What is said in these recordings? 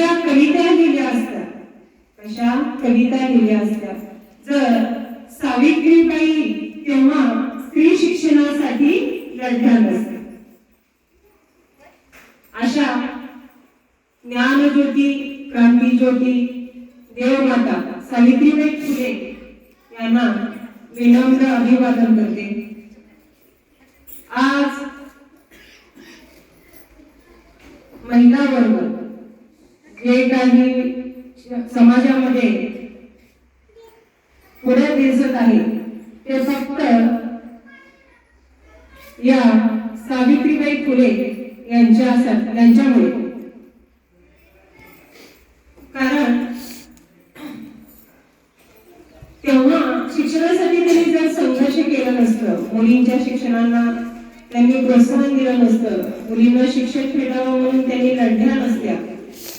कशा कविता लिहिल्या असत्या, कशा कविता लिहिल्या असत्या जर सावित्रीबाई तेव्हा स्त्री शिक्षणासाठी लढल्या नसत्या. अशा ज्ञानज्योती, क्रांतीज्योती, देवमाता सावित्रीबाई फुले यांना विनम्र अभिवादन करते. आज महिला वर्ग जे काही समाजामध्ये पुढे दिसत आहे ते फक्त या सावित्रीबाई फुले यांच्यामुळे. कारण तेव्हा शिक्षणासाठी त्यांनी जर संघर्ष केला नसतं, मुलींच्या शिक्षणाला त्यांनी प्रोत्साहन दिलं नसतं, मुलींना शिक्षण भेटावं म्हणून त्यांनी लढल्या नसत्या,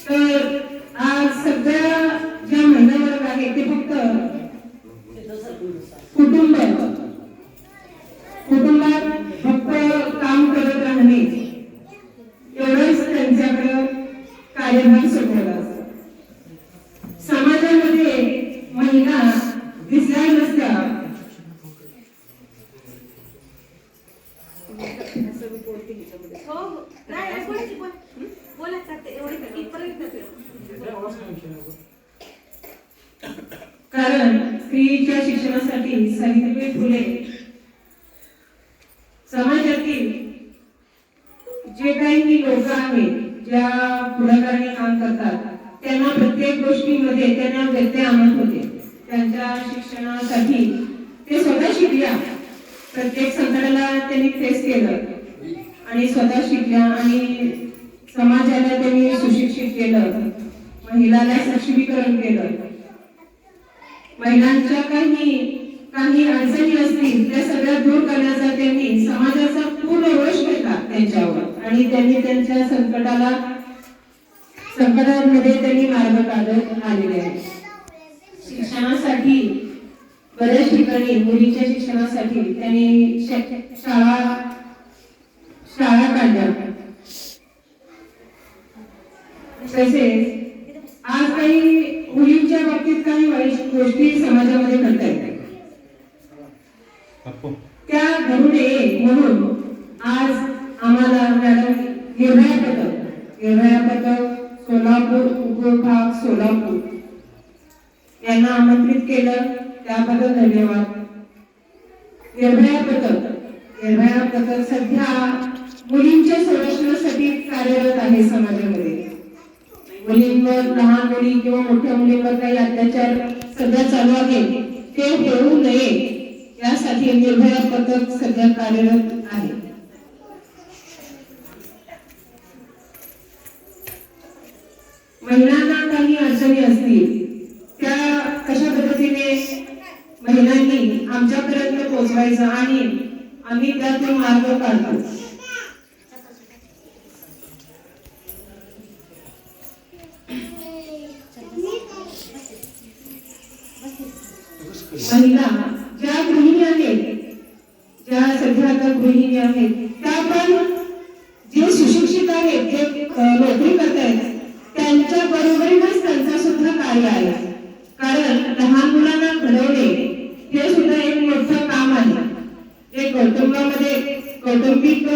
तर आज सगळ्या ज्या महिला वर्ग आहेत ते फक्त कुटुंबात फक्त काम करत राहणे एवढंच त्यांच्याकडे कार्यभार सोडलेला असतो. समाजामध्ये महिला दिसल्या नसत्या. कारण स्त्रीच्या शिक्षणासाठी सावित्रीबाई फुले समाजातील जे काही लोक आहेत, ज्या पुढाकाराने काम करतात, त्यांना प्रत्येक गोष्टीमध्ये त्यांना व्यत्यय आणत होते. त्यांच्या शिक्षणासाठी ते स्वतः शिकल्या, प्रत्येक संकटाला त्यांनी फेस केलं आणि स्वतः शिकल्या आणि समाजाला त्यांनी सुशिक्षित केलं, महिलांना सक्षमीकरण केलं. महिलांच्या काही अडचणी असतील त्या सगळ्या दूर करण्याचा त्यांनी समाजाचा पूर्ण रोष घेतला त्यांच्यावर आणि त्यांनी त्यांच्या संकटांमध्ये त्यांनी मार्ग काढत आलेले आहेत. शिक्षणासाठी बऱ्याच ठिकाणी मुलींच्या शिक्षणासाठी त्यांनी शाळा काढल्या. तसेच आज काही मुलींच्या बाबतीत काही वाईट गोष्टी समाजामध्ये घडत आहेत, त्या घडू नये म्हणून आज आम्हाला मॅडम निर्भया पथक सोलापूर उपविभाग सोलापूर यांना आमंत्रित केलं, त्याबद्दल धन्यवाद. निर्भया पथक सध्या मुलींच्या संरक्षणासाठी कार्यरत आहे. समाजामध्ये मुलींवर, लहान मुली किंवा मोठ्या मुलींवर काही अत्याचार सध्या चालू आहे ते होऊ नये यासाठी निर्भया पथक सध्या कार्यरत आहे. महिलांना काही अडचणी असतील त्या कशा पद्धतीने महिलांनी आमच्यापर्यंत पोहोचवायचं आणि आम्ही त्यातून मार्ग काढतो. महिला ज्या गृहिणी आहेत, ज्या सध्या आता गृहिणी आहेत, त्या पण जे सुशिक्षित आहेत, जे नोकरी करत आहेत, त्यांच्या बरोबरीनेच त्यांचा सुद्धा कार्य आहे. कारण लहान मुलांना घडवणे हे सुद्धा एक मोठं काम आहे. एक कौटुंबिक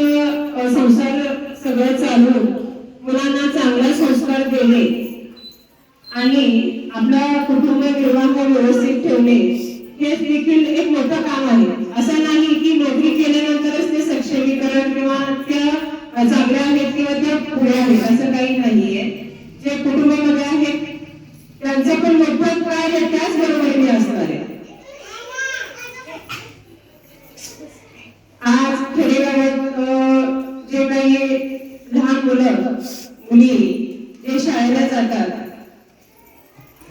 संसार सगळं चालवून मुलांना चांगला संस्कार देणे आणि आपला कुटुंब निर्वाह व्यवस्थित ठेवणे हे देखील एक मोठं काम आहे. असं नाही की नोकरी केल्यानंतरच ते सक्षमीकरण किंवा त्या चांगल्या आहेत किंवा त्या पुढे आहेत, असं काही नाहीये. जे कुटुंबामध्ये आहेत त्यांचं पण मोठं कार्य त्याच बरोबरीने असणार आहे. आज खेडेगावात जे काही लहान मुली जे शाळेला जातात,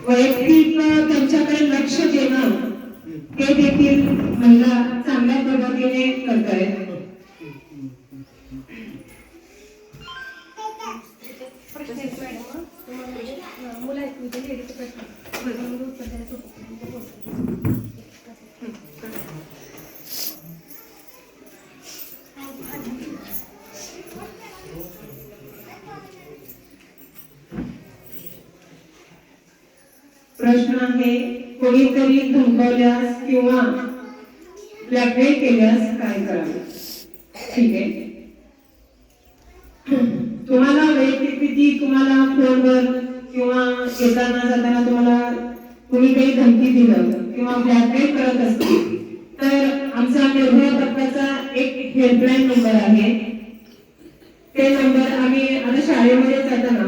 वैयक्तिक त्यांच्याकडे लक्ष देणं हे देखील महिला चांगल्या पद्धतीने करत आहेत. प्रश्न आहे, कोणीतरी धमकावल्यास किंवा ब्लॅकमेल केल्यास काय करावे? ठीक आहे. तुम्हाला वैयक्तिक भीती, तुम्हाला फोनवर किंवा येताना जाताना तुम्हाला कोणी काही धमकी दिलं किंवा ब्लॅकमेल करत असतील तर आमचा निर्भया पथकाचा एक हेल्पलाईन नंबर आहे. ते नंबर आम्ही आता शाळेमध्ये जाताना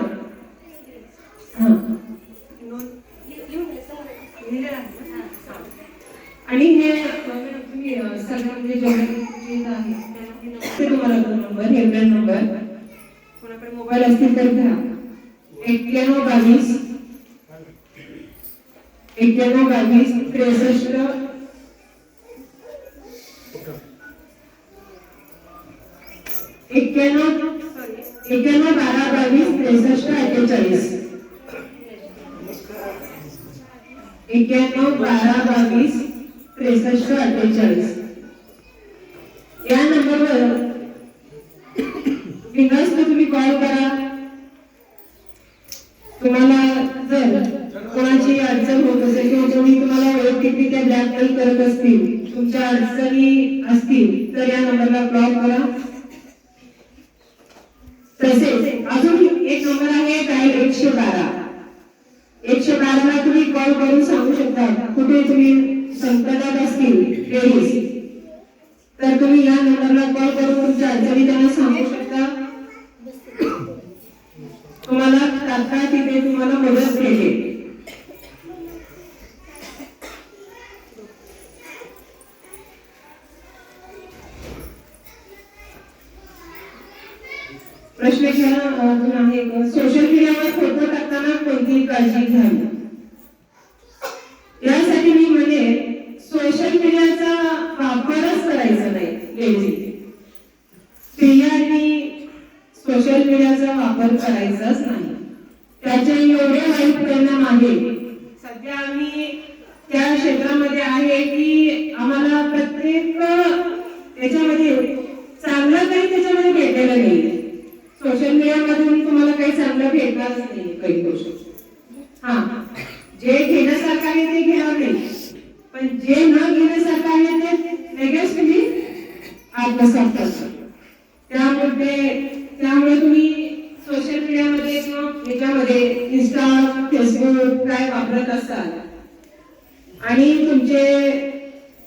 आणि हे तुम्ही सगळ्या म्हणजे जेवढे आहे ते तुम्हाला नंबर, हेल्पलाईन नंबर कोणाकडे मोबाईल असतील तर घ्या. 9122 9122 63 91 12 22 63 48 91 12 22 63 48 या नंबरवर बिनधास्त तुम्ही कॉल करा. तुम्हाला जर कोणाची अडचण होत असेल किंवा कोणी तुम्हाला वैयक्तिकरित्या ब्लॅकमेल करत असतील, तुमच्या अडचणी असतील तर या नंबरला ब्लॉक करा. तसेच अजून एक नंबर आहे डायल 112. 112 ला तुम्ही कॉल करून सांगू शकता कुठे तुम्ही संकटात असतील लेडीज तर तुम्ही या नंबरला कॉल करून तुमच्या अडचणी त्यांना सांगू शकता. तुम्हाला तात्काळ तिथे तुम्हाला मदत मिळेल. प्रश्न अजून आहे, सोशल मीडियावर फोटो टाकताना कोणती काळजी घ्यावी? यासाठी मी म्हणजे सोशल मीडियाचा वापरच करायचा नाही. लेडीज स्त्रियांनी सोशल मीडियाचा वापर करायचाच नाही. त्याचे एवढे वाईट परिणाम आहे. सध्या आम्ही त्या क्षेत्रामध्ये आहे की आम्हाला प्रत्येक त्याच्यामध्ये चांगलं काही त्याच्यामध्ये भेटलेलं नाही. सोशल मीडिया मधून तुम्हाला काही चांगलं भेटणारच नाही काही गोष्ट. जे घेण्यासारखं आहे ते घेणार नाही, पण जे न घेण्यासारखं आहे ते लगेच तुम्ही आत्मसात करता. त्यामुळे तुम्ही सोशल मीडियामध्ये किंवा याच्यामध्ये इंस्टा, फेसबुक काय वापरत असाल आणि तुमचे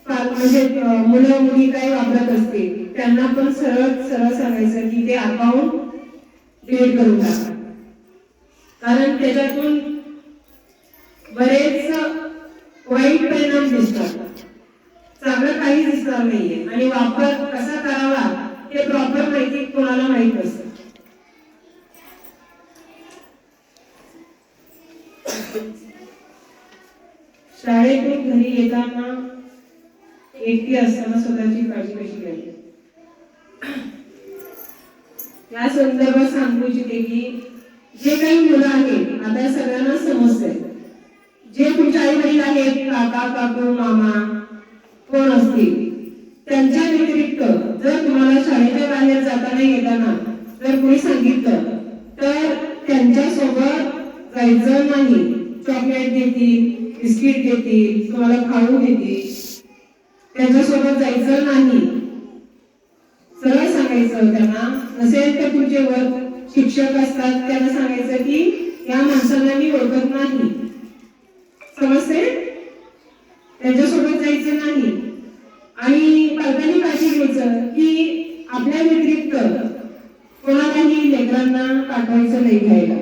म्हणजे मुलं मुली काय वापरत असतील त्यांना पण सरळ सरळ सांगायचं की ते अकाउंट डिलीट करून टाका. कारण त्याच्यातून बरेच वाईट परिणाम दिसतात, चांगलं काही दिसणार नाहीये आणि वापर कसा करावा हे प्रॉपर माहिती कोणाला माहित असतं. शाळेतून घरी येताना एकटी असताना स्वतःची काळजी कशी घ्यावी या संदर्भात सांगू इच्छिते की जे काही मुलं आहेत आता सगळ्यांना समजतंय. जे तुमचे आई वडील आहेत, काका काकू मामा कोण असतील त्यांच्या व्यतिरिक्त जर तुम्हाला शाळेच्या बाहेर जाताना येताना जर कोणी सांगितलं तर त्यांच्या सोबत जायचं नाही. चॉकलेट देतील, बिस्किट देतील, तुम्हाला खाऊ देतील, त्यांच्यासोबत जायचं नाही. सरळ सांगायचं त्यांना. नसेल तर तुमचे वर शिक्षक असतात त्यांना सांगायचं की या माणसाला मी ओळखत नाही, समजते, त्यांच्यासोबत जायचं नाही. आणि पालकांनी काळजी घ्यायचं की आपल्या व्यतिरिक्त कोणालाही लेकरांना पाठवायचं नाही घ्यायला.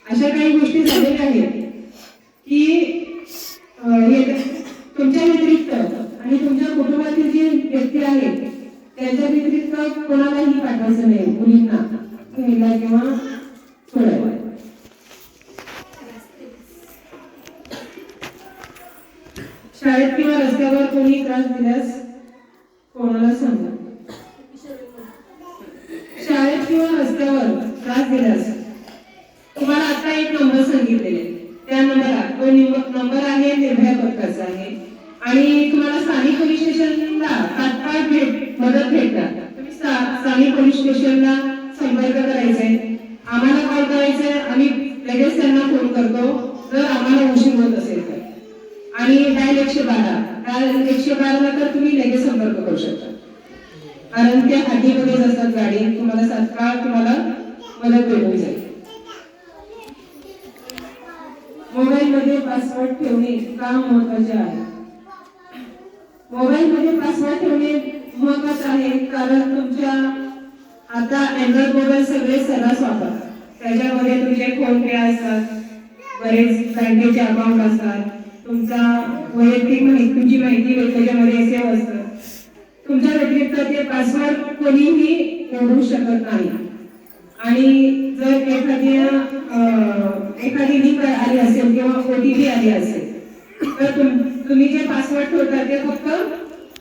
अशा काही गोष्टी झालेल्या आहेत की तुमच्या व्यतिरिक्त आणि तुमच्या कुटुंबातील जे व्यक्ती आहेत त्यांच्या व्यतिरिक्त कोणालाही पाठवायचं नाही मुलींना घ्यायला किंवा सोडायला. शाळेत किंवा रस्त्यावर कोणी त्रास दिल्यास कोणाला सांगा. शाळेत किंवा रस्त्यावर त्रास दिल्यास तुम्हाला आता एक नंबर सांगितलेले, त्या तो नंबर आहे निर्भया पथकाचा आहे आणि तुम्हाला स्थानिक पोलीस स्टेशनला तात्काळ मदत भेटतात. तुम्ही स्थानिक पोलीस स्टेशनला संपर्क करायचा आहे, आम्हाला कॉल करायचा आहे, आम्ही लगेच त्यांना फोन करतो. जर आम्हाला उशीर होत असेल तर. आणि डायल 112, डायल 112 तर तुम्ही लगेच संपर्क करू शकता, कारण ते हातीमध्येच असतात गाडी, तुम्हाला तात्काळ तुम्हाला मदत भेटून जाईल. मोबाईलमध्ये पासवर्ड ठेवणे का महत्वाचे आहे? मोबाईलमध्ये पासवर्ड ठेवणे महत्वाचं आहे, कारण तुमच्या आता अँड्रॉइड मोबाईल सगळे सर्रास वापरतात. त्याच्यामध्ये तुमचे फोन पे असतात, बरेच बँकेचे अकाउंट असतात, तुमचा वैयक्तिक माहिती, तुमची माहिती त्याच्यामध्ये सेव्ह असतं. तुमच्या व्यतिरिक्त ते पासवर्ड कोणीही निवडू शकत नाही. आणि जर एखादी लिंक आली असेल किंवा OTP आली असेल तर तुम्ही जे पासवर्ड ठेवता ते फक्त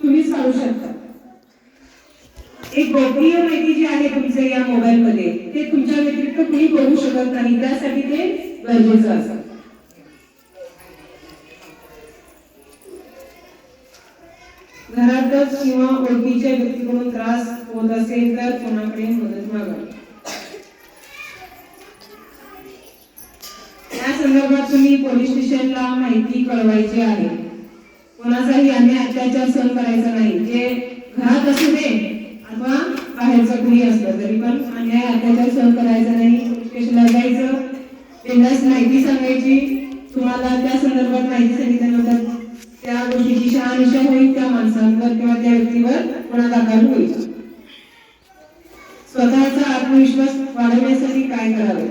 तुम्हीच काढू शकता. एक गोपनीय माहिती जी आहे तुमच्या या मोबाईलमध्ये ते तुमच्या व्यतिरिक्त कुणी बघू शकत नाही, त्यासाठी ते गरजेचं असतं. घरातच किंवा ओळखीच्या व्यक्तीकडून त्रास होत असेल तर कोणाकडे मदत मागा. या संदर्भात तुम्ही पोलीस स्टेशनला माहिती कळवायची आहे. कोणाचाही अन्याय अत्याचार सहन करायचा नाही. जे घरात असू दे अथवा बाहेरचं कुणी असलं तरी पण अन्याय अत्याचार सहन करायचा नाही. पोलीस स्टेशनला जायचं, बिनधास्त माहिती सांगायची. तुम्हाला त्या संदर्भात माहिती सांगितल्यानंतर त्या गोष्टीची शहानिशा होईल, त्या माणसांवर किंवा त्या व्यक्तीवर गुन्हा दाखल होईल. स्वतःचा आत्मविश्वास वाढवण्यासाठी काय करावे?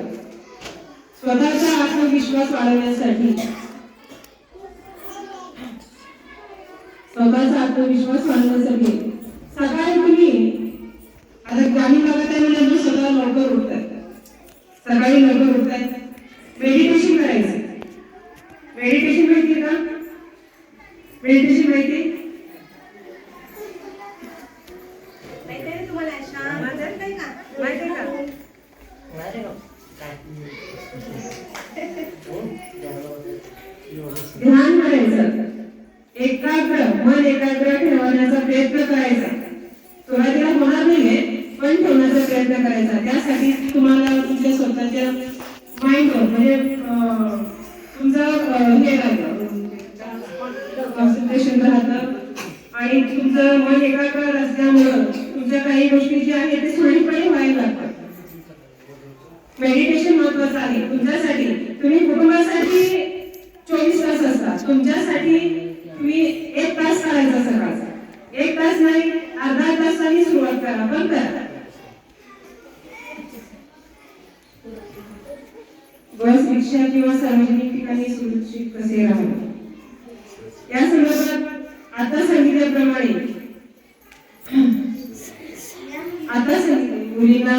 स्वतःचा आत्मविश्वास वाढवण्यासाठी सकाळी तुम्ही आता ग्रामीण भागात आहे स्वतः लवकर उठतात, सकाळी लवकर उठतात, मेडिटेशन करायचं. मेडिटेशन माहिती का? मेडिटेशन माहिती तुम्हाला? ध्यान करायचं, मन एकाग्र ठेवण्याचा प्रयत्न करायचा. सुरुवातीला होणार नाहीये पण ठेवण्याचा प्रयत्न करायचा. त्यासाठी तुम्हाला तुमच्या स्वतःच्या माइंडवर म्हणजे तुमचं हे राहतं, कॉन्सन्ट्रेशन राहतं आणि तुमचं मन एकाग्र असल्यामुळं तुमच्या काही गोष्टी ज्या आहेत ते सुरळीतपणे व्हायला लागतात. मेडिटेशन महत्वाचं आहे तुमच्यासाठी. तुम्ही कुटुंबासाठी 24 तास असतात, तुमच्यासाठी तुम्ही 1 तास करायचा सकाळचा. 1 तास नाही, अर्धा तासांनी सुरुवात करा, पण करा. बस, रिक्षा किंवा सार्वजनिक ठिकाणी सुरक्षित कसे राहावे या संदर्भात आता सांगितल्याप्रमाणे मुलींना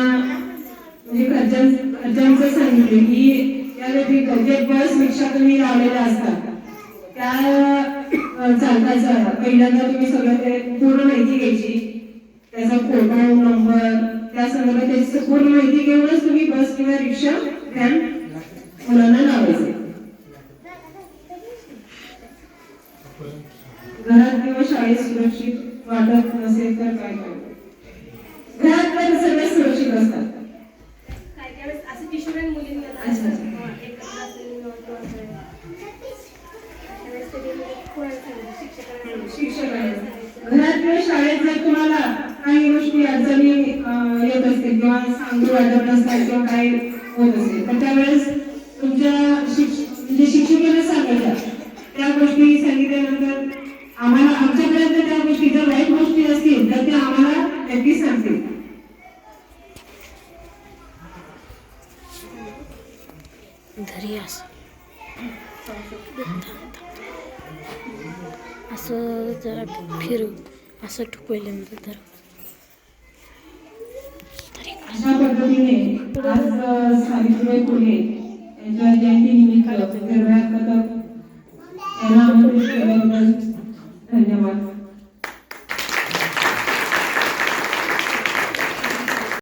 म्हणजे घरच्यांचं सांगितले की या व्यतिरिक्त जे बस रिक्षा तुम्ही लावलेल्या असतात त्या चालकाचा पहिल्यांदा तुम्ही सगळं ते पूर्ण माहिती घ्यायची, त्याचा फोटो, नंबर, त्या संदर्भात त्याची पूर्ण माहिती घेऊनच तुम्ही बस किंवा रिक्षा व्हॅन मुलांना लावायचे. घरात किंवा शाळेत सुरक्षित वाटत नसेल तर काय करावे? घरात तर सगळे सुरक्षित असतात. घरात किंवा शाळेत जर तुम्हाला काही गोष्टी अडचणी येत असतील किंवा सांगू वाटत नसतात किंवा काही होत असेल तर त्यावेळेस तुमच्या शिक्षिकेला सांगायच्या. त्या गोष्टी सांगितल्यानंतर आम्हाला आमच्यापर्यंत त्या गोष्टी जर वाईट गोष्टी असतील तर त्या आम्हाला नक्कीच सांगतील. असं जरा फिरू, असं पहिल्यांदा तर अशा पद्धतीने आज सावित्रीबाई फुले यांच्या जयंतीनिमित्त